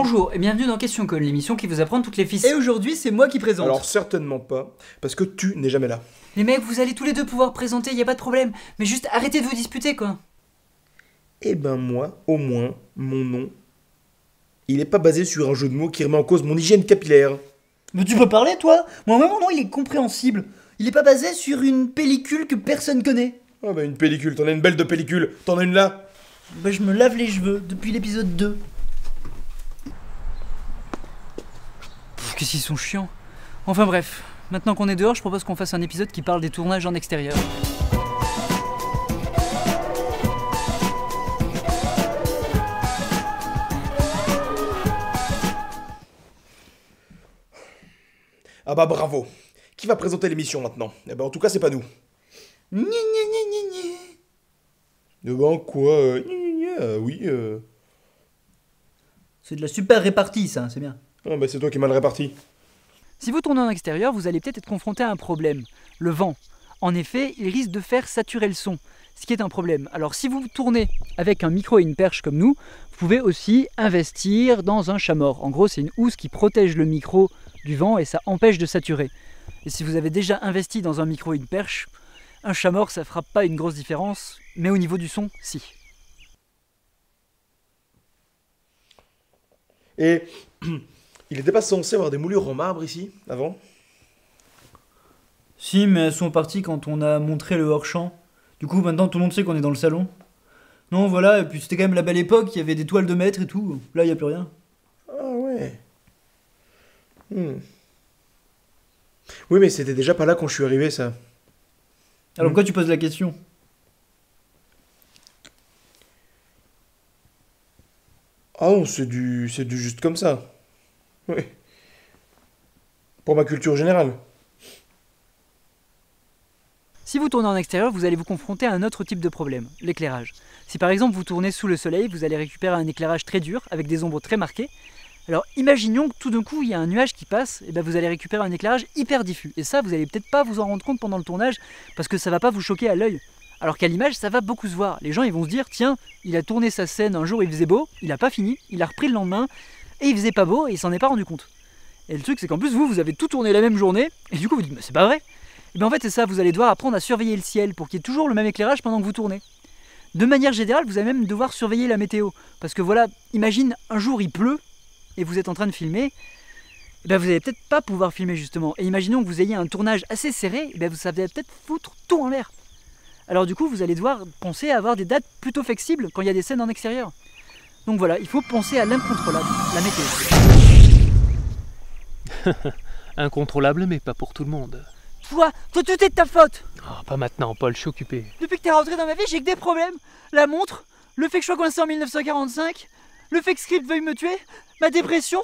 Bonjour et bienvenue dans Question Con, l'émission qui vous apprend toutes les ficelles. Et aujourd'hui, c'est moi qui présente. Alors certainement pas, parce que tu n'es jamais là. Les mecs, vous allez tous les deux pouvoir présenter, y a pas de problème. Mais juste arrêtez de vous disputer, quoi. Eh ben moi, au moins, mon nom, il est pas basé sur un jeu de mots qui remet en cause mon hygiène capillaire. Mais tu peux parler, toi? Moi-même, mon nom, il est compréhensible. Il est pas basé sur une pellicule que personne connaît. Ah bah une pellicule, t'en as une belle de pellicule, t'en as une là. Bah, je me lave les cheveux depuis l'épisode 2. Qu'est-ce qu'ils sont chiants. Enfin bref, maintenant qu'on est dehors, je propose qu'on fasse un épisode qui parle des tournages en extérieur. Ah bah bravo. Qui va présenter l'émission maintenant? Eh ben en tout cas c'est pas nous. Gna gna gna gna gna. Eh ben quoi oui. C'est de la super répartie, ça, c'est bien. Ah bah c'est toi qui es mal réparti. Si vous tournez en extérieur, vous allez peut-être être confronté à un problème, le vent. En effet, il risque de faire saturer le son, ce qui est un problème. Alors si vous tournez avec un micro et une perche comme nous, vous pouvez aussi investir dans un chat-mort. En gros, c'est une housse qui protège le micro du vent et ça empêche de saturer. Et si vous avez déjà investi dans un micro et une perche, un chat-mort, ça fera pas une grosse différence, mais au niveau du son, si. Et il était pas censé avoir des moulures en marbre ici, avant? Si, mais elles sont parties quand on a montré le hors-champ. Du coup, maintenant, tout le monde sait qu'on est dans le salon. Non, voilà, et puis c'était quand même la belle époque, il y avait des toiles de maître et tout. Là, il n'y a plus rien. Ah ouais. Oui mais c'était déjà pas là quand je suis arrivé ça. Alors pourquoi tu poses la question? Ah non, c'est du juste comme ça. Oui. Pour ma culture générale. Si vous tournez en extérieur, vous allez vous confronter à un autre type de problème, l'éclairage. Si par exemple vous tournez sous le soleil, vous allez récupérer un éclairage très dur, avec des ombres très marquées. Alors imaginons que tout d'un coup il y a un nuage qui passe, et ben vous allez récupérer un éclairage hyper diffus. Et ça, vous allez peut-être pas vous en rendre compte pendant le tournage, parce que ça va pas vous choquer à l'œil. Alors qu'à l'image, ça va beaucoup se voir. Les gens ils vont se dire, tiens, il a tourné sa scène un jour, il faisait beau, il a pas fini, il a repris le lendemain, et il faisait pas beau, et il s'en est pas rendu compte. Et le truc c'est qu'en plus vous avez tout tourné la même journée, et du coup vous dites, mais c'est pas vrai. Et bien en fait c'est ça, vous allez devoir apprendre à surveiller le ciel pour qu'il y ait toujours le même éclairage pendant que vous tournez. De manière générale, vous allez même devoir surveiller la météo. Parce que voilà, imagine un jour il pleut et vous êtes en train de filmer, et ben vous n'allez peut-être pas pouvoir filmer justement. Et imaginons que vous ayez un tournage assez serré, et ben ça va peut-être foutre tout en l'air. Alors du coup vous allez devoir penser à avoir des dates plutôt flexibles quand il y a des scènes en extérieur. Donc voilà, il faut penser à l'incontrôlable, la météo. Incontrôlable, mais pas pour tout le monde. Toi, tout est de ta faute. Oh, pas maintenant, Paul, je suis occupé. Depuis que t'es rentré dans ma vie, j'ai que des problèmes. La montre, le fait que je sois coincé en 1945, le fait que Script veuille me tuer, ma dépression,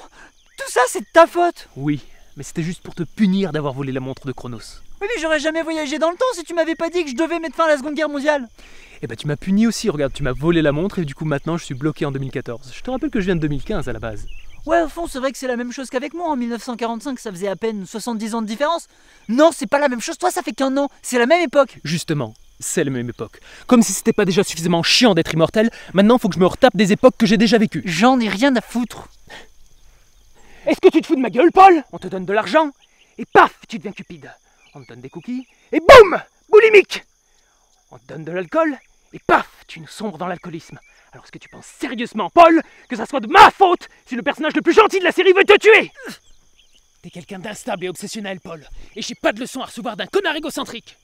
tout ça c'est de ta faute. Oui, mais c'était juste pour te punir d'avoir volé la montre de Chronos. Oui mais j'aurais jamais voyagé dans le temps si tu m'avais pas dit que je devais mettre fin à la Seconde Guerre mondiale. Eh ben tu m'as puni aussi, regarde, tu m'as volé la montre et du coup maintenant je suis bloqué en 2014. Je te rappelle que je viens de 2015 à la base. Ouais au fond c'est vrai que c'est la même chose qu'avec moi en 1945, ça faisait à peine 70 ans de différence. Non c'est pas la même chose, toi ça fait qu'un an, c'est la même époque. Justement, c'est la même époque. Comme si c'était pas déjà suffisamment chiant d'être immortel, maintenant faut que je me retape des époques que j'ai déjà vécues. J'en ai rien à foutre. Est-ce que tu te fous de ma gueule, Paul? On te donne de l'argent et paf, tu deviens cupide. On te donne des cookies et boum, boulimique. On te donne de l'alcool et paf, tu nous sombres dans l'alcoolisme. Alors est-ce que tu penses sérieusement, Paul, que ça soit de ma faute si le personnage le plus gentil de la série veut te tuer? T'es quelqu'un d'instable et obsessionnel, Paul, et j'ai pas de leçon à recevoir d'un connard égocentrique.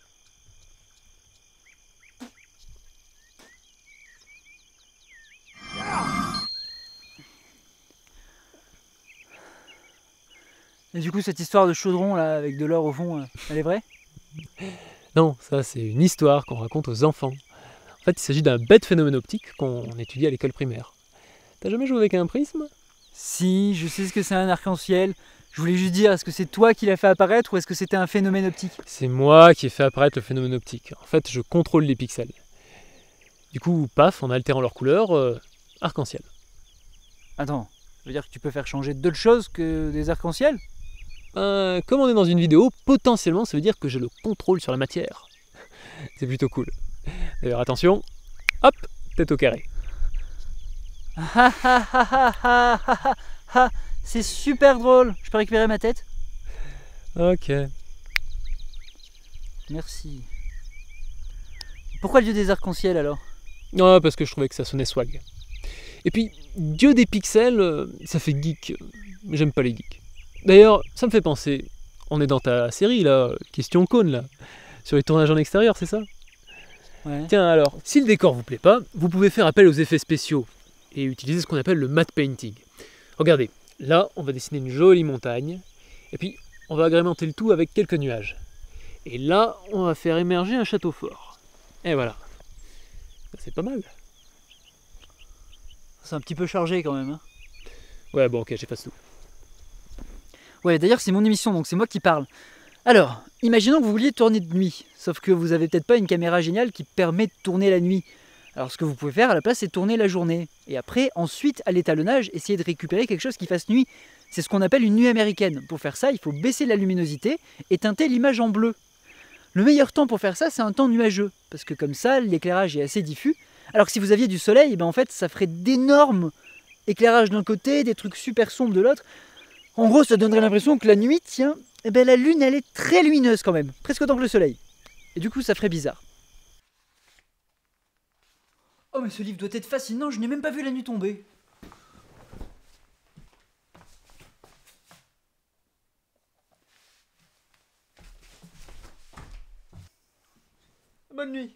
Et du coup cette histoire de chaudron là avec de l'or au fond, elle est vraie? Non, ça c'est une histoire qu'on raconte aux enfants. En fait, il s'agit d'un bête phénomène optique qu'on étudie à l'école primaire. T'as jamais joué avec un prisme? Si, je sais ce que c'est un arc-en-ciel. Je voulais juste dire, est-ce que c'est toi qui l'as fait apparaître ou est-ce que c'était un phénomène optique? C'est moi qui ai fait apparaître le phénomène optique. En fait, je contrôle les pixels. Du coup, paf, en altérant leur couleur, arc-en-ciel. Attends, ça veut dire que tu peux faire changer d'autres choses que des arcs-en-ciel? Comme on est dans une vidéo, potentiellement ça veut dire que j'ai le contrôle sur la matière. C'est plutôt cool. D'ailleurs, attention, hop, tête au carré. Ha, c'est super drôle. Je peux récupérer ma tête? Ok. Merci. Pourquoi le dieu des arcs-en-ciel alors? Ouais, parce que je trouvais que ça sonnait swag. Et puis, dieu des pixels, ça fait geek. J'aime pas les geeks. D'ailleurs, ça me fait penser, on est dans ta série là, Question Cône là, sur les tournages en extérieur, c'est ça? Ouais. Tiens alors, si le décor vous plaît pas, vous pouvez faire appel aux effets spéciaux et utiliser ce qu'on appelle le matte painting. Regardez, là on va dessiner une jolie montagne, et puis on va agrémenter le tout avec quelques nuages. Et là, on va faire émerger un château fort. Et voilà. C'est pas mal. C'est un petit peu chargé quand même. Hein. Ouais, bon, ok, j'efface tout. Ouais, d'ailleurs, c'est mon émission, donc c'est moi qui parle. Alors, imaginons que vous vouliez tourner de nuit, sauf que vous avez peut-être pas une caméra géniale qui permet de tourner la nuit. Alors, ce que vous pouvez faire à la place, c'est tourner la journée. Et après, ensuite, à l'étalonnage, essayer de récupérer quelque chose qui fasse nuit. C'est ce qu'on appelle une nuit américaine. Pour faire ça, il faut baisser la luminosité et teinter l'image en bleu. Le meilleur temps pour faire ça, c'est un temps nuageux, parce que comme ça, l'éclairage est assez diffus. Alors que si vous aviez du soleil, ben en fait, ça ferait d'énormes éclairages d'un côté, des trucs super sombres de l'autre. En gros, ça donnerait l'impression que la nuit, tiens, eh ben la lune, elle est très lumineuse quand même, presque autant que le soleil. Et du coup, ça ferait bizarre. Oh, mais ce livre doit être fascinant, je n'ai même pas vu la nuit tomber. Bonne nuit.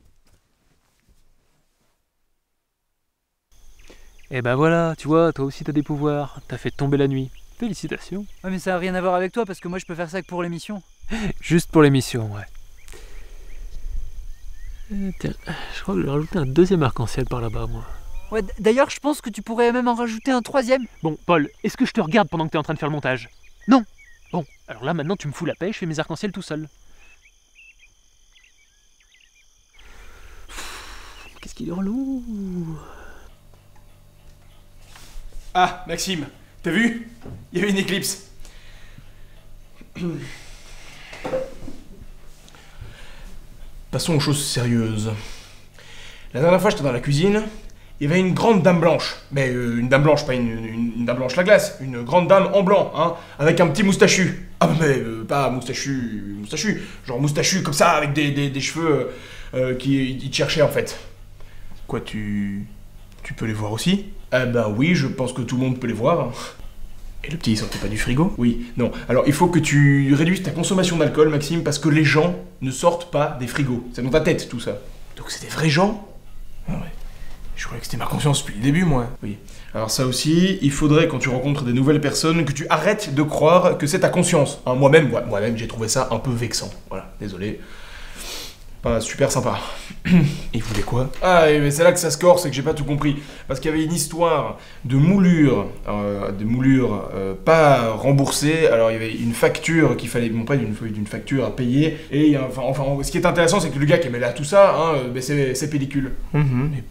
Et ben voilà, tu vois, toi aussi t'as des pouvoirs, t'as fait tomber la nuit. Félicitations. Ouais, mais ça n'a rien à voir avec toi, parce que moi je peux faire ça que pour l'émission. Juste pour l'émission, ouais. Tiens, je crois que je vais rajouter un deuxième arc-en-ciel par là-bas, moi. Ouais, d'ailleurs, je pense que tu pourrais même en rajouter un troisième. Bon, Paul, est-ce que je te regarde pendant que t'es en train de faire le montage? Non. Bon, alors là maintenant tu me fous la paix, je fais mes arcs-en-ciel tout seul. Qu'est-ce qu'il est relou. Ah, Maxime, t'as vu? Il y avait une éclipse. Passons aux choses sérieuses. La dernière fois, j'étais dans la cuisine, il y avait une grande dame blanche. Mais une dame blanche, pas une dame blanche la glace, une grande dame en blanc, hein, avec un petit moustachu. Ah mais pas moustachu, genre moustachu comme ça, avec des cheveux qui te cherchaient en fait. Quoi, tu peux les voir aussi? Eh ben oui, je pense que tout le monde peut les voir. Et le petit, il sortait pas du frigo? Oui, non. Alors, il faut que tu réduises ta consommation d'alcool, Maxime, parce que les gens ne sortent pas des frigos. C'est dans ta tête, tout ça. Donc c'est des vrais gens? Ah ouais. Je croyais que c'était ma conscience depuis le début, moi. Oui. Alors ça aussi, il faudrait, quand tu rencontres des nouvelles personnes, que tu arrêtes de croire que c'est ta conscience. Hein, moi-même, j'ai trouvé ça un peu vexant. Voilà, désolé. Pas super sympa. Il voulait quoi? Ah, oui, mais c'est là que ça se corse, c'est que j'ai pas tout compris. Parce qu'il y avait une histoire de moulure, pas remboursée. Alors il y avait une facture qu'il fallait, bon pas d'une facture à payer. Et enfin, ce qui est intéressant, c'est que le gars qui aimait là tout ça, hein, c'est pellicule. Mais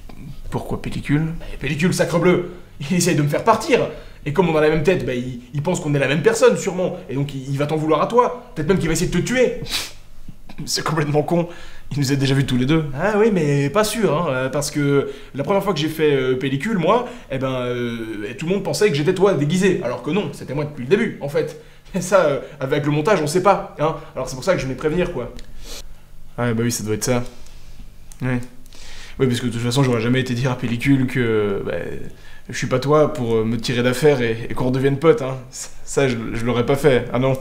pourquoi pellicule? Pellicule, sacrebleu. Il essaye de me faire partir. Et comme on a la même tête, il pense qu'on est la même personne, sûrement. Et donc il va t'en vouloir à toi. Peut-être même qu'il va essayer de te tuer. C'est complètement con. Il nous a déjà vus tous les deux. Ah oui, mais pas sûr, hein, parce que la première fois que j'ai fait pellicule, moi, tout le monde pensait que j'étais toi déguisé, alors que non, c'était moi depuis le début, en fait. Et ça, avec le montage, on sait pas, hein. Alors c'est pour ça que je venais prévenir, quoi. Ah bah oui, ça doit être ça. Ouais. Oui, parce que de toute façon, j'aurais jamais été dire à pellicule que je suis pas toi pour me tirer d'affaire et qu'on redevienne potes, hein. Ça, je l'aurais pas fait. Ah non.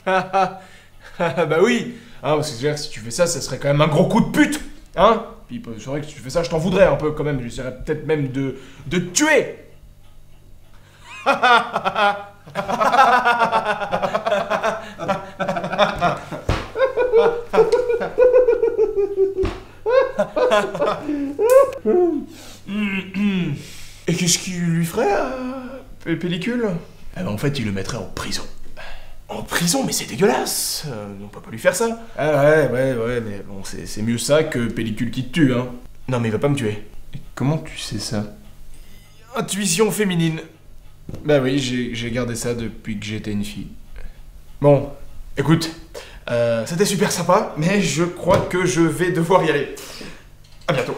Bah oui. Hein, parce que si tu fais ça, ça serait quand même un gros coup de pute, hein. Puis c'est vrai que si tu fais ça, je t'en voudrais un peu quand même. J'essaierais peut-être même de te tuer. Et qu'est-ce qu'il lui ferait à pellicule? Eh ben en fait, il le mettrait en prison. En prison, mais c'est dégueulasse. On peut pas lui faire ça. Ah ouais, mais bon, c'est mieux ça que pellicule qui te tue, hein. Non, mais il va pas me tuer. Et comment tu sais ça? Intuition féminine. Bah oui, j'ai gardé ça depuis que j'étais une fille. Bon, écoute, c'était super sympa, mais je crois que je vais devoir y aller. À bientôt.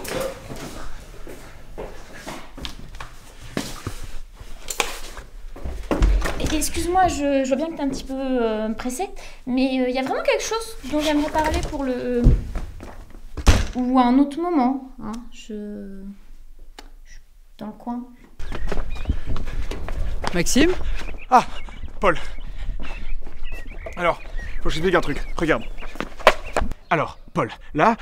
excuse-moi, je vois bien que t'es un petit peu pressé, mais il y a vraiment quelque chose dont j'aimerais parler pour le... ou à un autre moment, hein. Je suis dans le coin. Maxime? Ah, Paul. Alors, faut que je t'explique un truc. Regarde. Alors, Paul, là,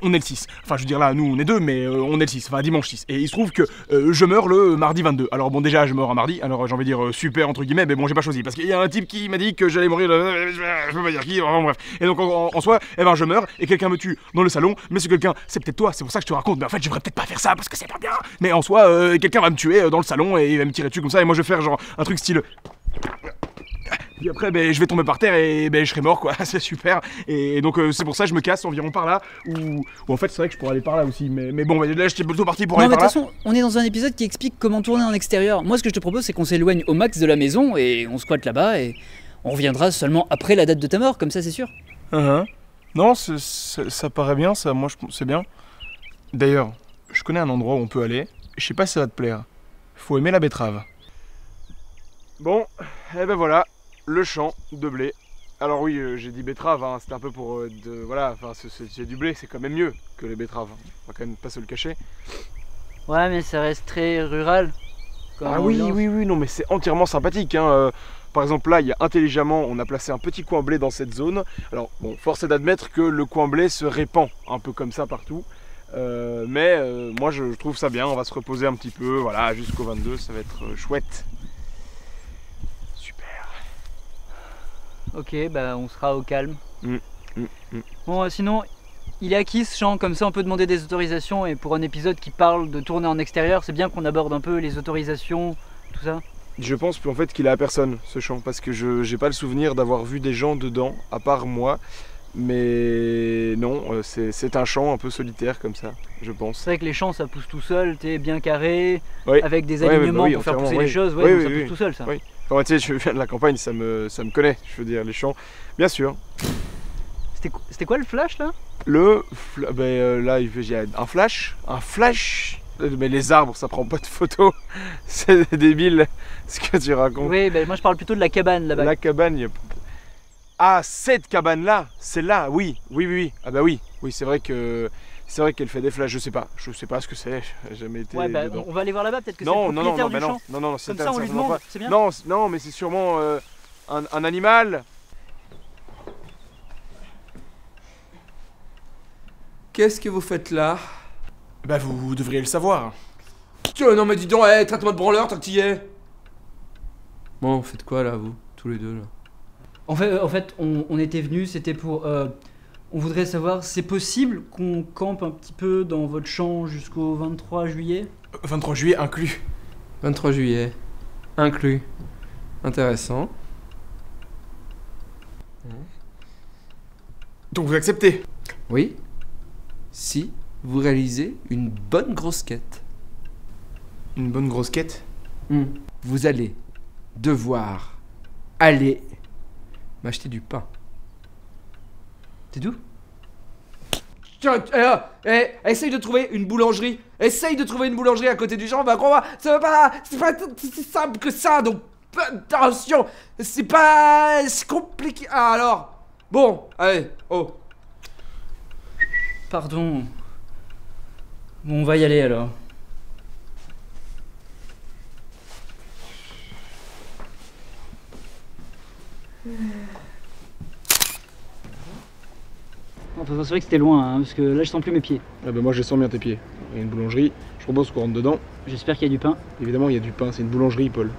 on est le 6. Enfin, je veux dire, là, nous, on est 2, mais on est le 6. Enfin, dimanche 6. Et il se trouve que je meurs le mardi 22. Alors, bon, déjà, je meurs un mardi. Alors, j'ai envie de dire super, entre guillemets, mais bon, j'ai pas choisi. Parce qu'il y a un type qui m'a dit que j'allais mourir je peux pas dire qui, enfin, bref. Et donc, en soi, eh ben, je meurs et quelqu'un me tue dans le salon. Mais ce quelqu'un, c'est peut-être toi. C'est pour ça que je te raconte. Mais en fait, je devrais peut-être pas faire ça parce que c'est pas bien. Mais en soi, quelqu'un va me tuer dans le salon et il va me tirer dessus comme ça. Et moi, je vais faire genre un truc style... Puis après, ben, je vais tomber par terre et ben, je serai mort, quoi. C'est super. Et donc, c'est pour ça que je me casse environ par là. Ou en fait, c'est vrai que je pourrais aller par là aussi. Mais bon, là, j'étais plutôt parti pour Non, aller mais de par toute là. façon, on est dans un épisode qui explique comment tourner en extérieur. Moi, ce que je te propose, c'est qu'on s'éloigne au max de la maison et on squatte là-bas et on reviendra seulement après la date de ta mort, comme ça, c'est sûr. Non, ça paraît bien, ça. Moi, c'est bien. D'ailleurs, je connais un endroit où on peut aller. Je sais pas si ça va te plaire. Faut aimer la betterave. Bon, et ben voilà. Le champ de blé. Alors oui, j'ai dit betterave, hein, c'était un peu pour... voilà, enfin c'est du blé, c'est quand même mieux que les betteraves. On va quand même pas se le cacher. Ouais, mais ça reste très rural. Ah oui, non mais c'est entièrement sympathique. Hein. Par exemple là, il y a intelligemment, on a placé un petit coin blé dans cette zone. Alors bon, force est d'admettre que le coin blé se répand un peu comme ça partout. Mais moi je trouve ça bien, on va se reposer un petit peu, voilà, jusqu'au 22, ça va être chouette. Ok, bah on sera au calme. Bon, sinon, il est acquis ce champ, comme ça on peut demander des autorisations. Et pour un épisode qui parle de tourner en extérieur, c'est bien qu'on aborde un peu les autorisations, tout ça. Je pense en fait qu'il est à personne ce champ, parce que je j'ai pas le souvenir d'avoir vu des gens dedans, à part moi. Mais non, c'est un champ un peu solitaire comme ça, je pense. C'est vrai que les champs ça pousse tout seul, t'es bien carré, Oui. avec des Ouais, alignements oui, pour faire entièrement, pousser les oui. choses, Oui, ça oui, pousse tout seul ça. Oui. Enfin, tu sais, je viens de la campagne, ça me connaît, je veux dire, les champs. Bien sûr. C'était quoi le flash là? Là, il y a un flash. Mais les arbres, ça prend pas de photo. C'est débile ce que tu racontes. Oui, bah, moi je parle plutôt de la cabane là-bas. La cabane, Ah, cette cabane-là, celle-là, oui. Ah bah oui, c'est vrai qu'elle fait des flashs, je sais pas ce que c'est, j'ai jamais été dedans. On va aller voir là-bas, peut-être que c'est le propriétaire du champ. Non, Comme ça on lui demande, c'est bien. Non, mais c'est sûrement un animal. Qu'est-ce que vous faites là? Bah vous devriez le savoir. Tiens, non mais dis donc, traite-moi de branleur tant que t'y es. Bon, faites quoi là, vous, tous les deux là? En fait on était venus, c'était pour... on voudrait savoir, c'est possible qu'on campe un petit peu dans votre champ jusqu'au 23 juillet? 23 juillet inclus. 23 juillet, inclus. Intéressant. Donc vous acceptez? Oui, si vous réalisez une bonne grosse quête. Une bonne grosse quête? Vous allez devoir aller m'acheter du pain. C'est tout? Tiens, essaye de trouver une boulangerie. Essaye de trouver une boulangerie à côté du champ. Bah crois-moi, c'est pas si simple que ça. Donc attention, c'est compliqué. Ah alors, bon, allez, oh. Pardon. Bon, on va y aller alors. Enfin, c'est vrai que c'était loin, hein, parce que là je sens plus mes pieds. Ah bah moi je sens bien tes pieds. Il y a une boulangerie, je propose qu'on rentre dedans. J'espère qu'il y a du pain. Évidemment il y a du pain, c'est une boulangerie Paul.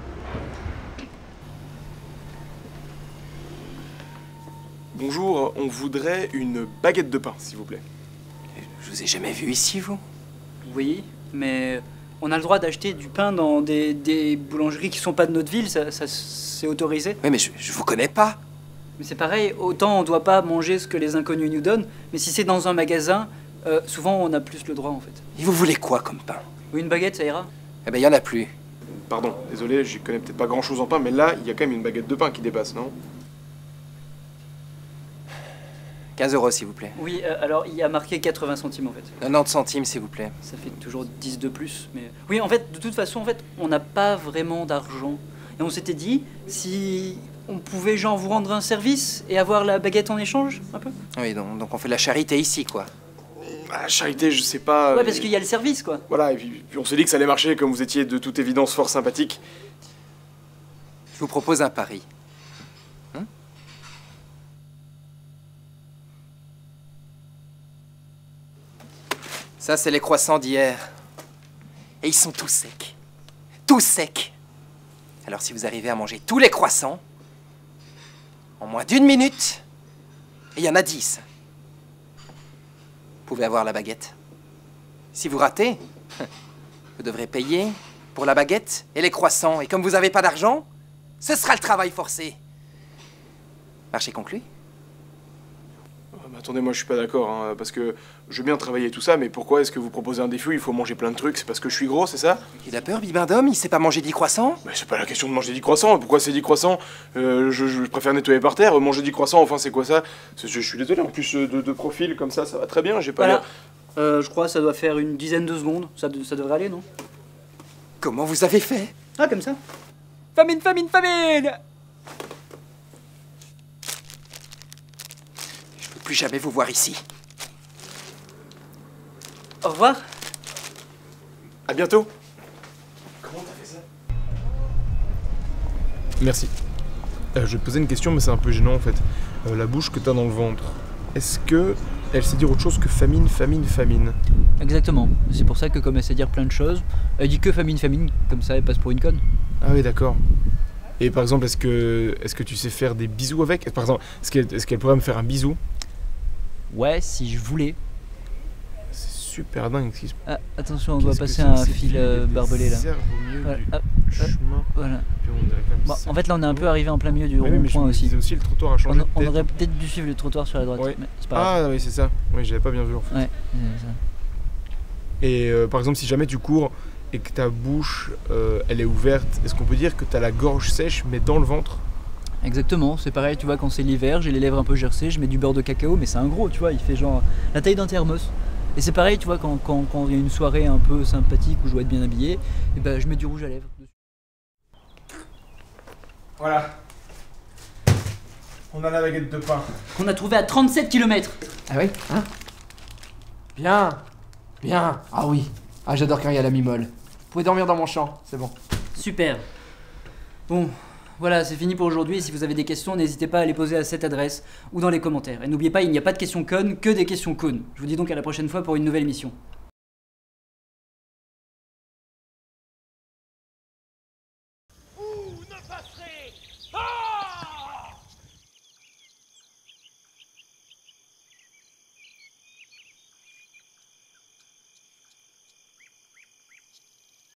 Bonjour, on voudrait une baguette de pain s'il vous plaît. Je vous ai jamais vu ici, vous? Oui, mais on a le droit d'acheter du pain dans des boulangeries qui sont pas de notre ville, ça c'est autorisé. Oui, mais je vous connais pas. Mais c'est pareil, autant on doit pas manger ce que les inconnus nous donnent, mais si c'est dans un magasin, souvent on a plus le droit en fait. Et vous voulez quoi comme pain? Oui, une baguette ça ira. Eh ben, y en a plus. Pardon, désolé, j'y connais peut-être pas grand chose en pain, mais là il y a quand même une baguette de pain qui dépasse, non? 15 €, s'il vous plaît. Oui, alors il y a marqué 80 centimes en fait. 90 centimes, s'il vous plaît. Ça fait toujours 10 de plus, mais... Oui, en fait, de toute façon, en fait, on n'a pas vraiment d'argent. Et on s'était dit si on pouvait genre vous rendre un service et avoir la baguette en échange, un peu. Oui, donc on fait de la charité ici, quoi. La charité, je sais pas. Ouais, parce qu'il y a le service, quoi. Voilà, et puis on s'est dit que ça allait marcher, comme vous étiez de toute évidence fort sympathique. Je vous propose un pari. Ça, c'est les croissants d'hier. Et ils sont tous secs. Tous secs. Alors si vous arrivez à manger tous les croissants, en moins d'1 minute, et il y en a 10, vous pouvez avoir la baguette. Si vous ratez, vous devrez payer pour la baguette et les croissants. Et comme vous n'avez pas d'argent, ce sera le travail forcé. Marché conclu? Attendez, moi je suis pas d'accord, hein, parce que je veux bien travailler tout ça, mais pourquoi est-ce que vous proposez un défi où il faut manger plein de trucs? C'est parce que je suis gros, c'est ça? Il a peur, Bibin d'homme? Il sait pas manger 10 croissants? Mais c'est pas la question de manger 10 croissants. Pourquoi c'est 10 croissants? Je préfère nettoyer par terre. Manger 10 croissants, enfin c'est quoi ça? Je suis désolé, en plus de profil comme ça va très bien, j'ai pas Voilà. l'air... Je crois que ça doit faire une dizaine de secondes. Ça devrait aller, non? Comment vous avez fait? Ah, comme ça. Famine, famine, famine! Je peux plus jamais vous voir ici. Au revoir. À bientôt. Comment t'as fait ça? Merci. Je vais te poser une question, mais c'est un peu gênant en fait. La bouche que t'as dans le ventre, est-ce que elle sait dire autre chose que famine, famine, famine? Exactement. C'est pour ça que comme elle sait dire plein de choses, elle dit que famine, famine, comme ça elle passe pour une conne. Ah oui, d'accord. Et par exemple, est-ce que tu sais faire des bisous avec? Par exemple, est-ce qu'elle pourrait me faire un bisou? Ouais, si je voulais. C'est super dingue ce qui se passe. Ah, attention, on doit passer un fil barbelé là. Au milieu Voilà, du hop, chemin. voilà. Puis on dirait quand même Bon, ça. en fait là on est un peu arrivé en plein milieu du Oui, mais je rond-point me aussi. disais aussi le trottoir a changé. On peut-être. aurait peut-être dû suivre le trottoir sur la droite, Ouais. mais c'est pas grave. Ah oui, c'est ça. Oui, j'avais pas bien vu en fait. Ouais, c'est ça. Et par exemple, si jamais tu cours et que ta bouche elle est ouverte, est-ce qu'on peut dire que t'as la gorge sèche mais dans le ventre? Exactement, c'est pareil, tu vois, quand c'est l'hiver, j'ai les lèvres un peu gercées, je mets du beurre de cacao, mais c'est un gros, tu vois, il fait genre la taille d'un thermos. Et c'est pareil, tu vois, quand il y a une soirée un peu sympathique où je dois être bien habillé, et ben je mets du rouge à lèvres. Voilà. On a la baguette de pain. Qu'on a trouvé à 37 km. Ah oui? Hein? Bien. Bien. Ah oui. Ah, j'adore quand il y a la mi-molle. Vous pouvez dormir dans mon champ, c'est bon. Super. Bon, voilà, c'est fini pour aujourd'hui. Si vous avez des questions, n'hésitez pas à les poser à cette adresse ou dans les commentaires. Et n'oubliez pas, il n'y a pas de questions connes, que des questions cônes. Je vous dis donc à la prochaine fois pour une nouvelle émission.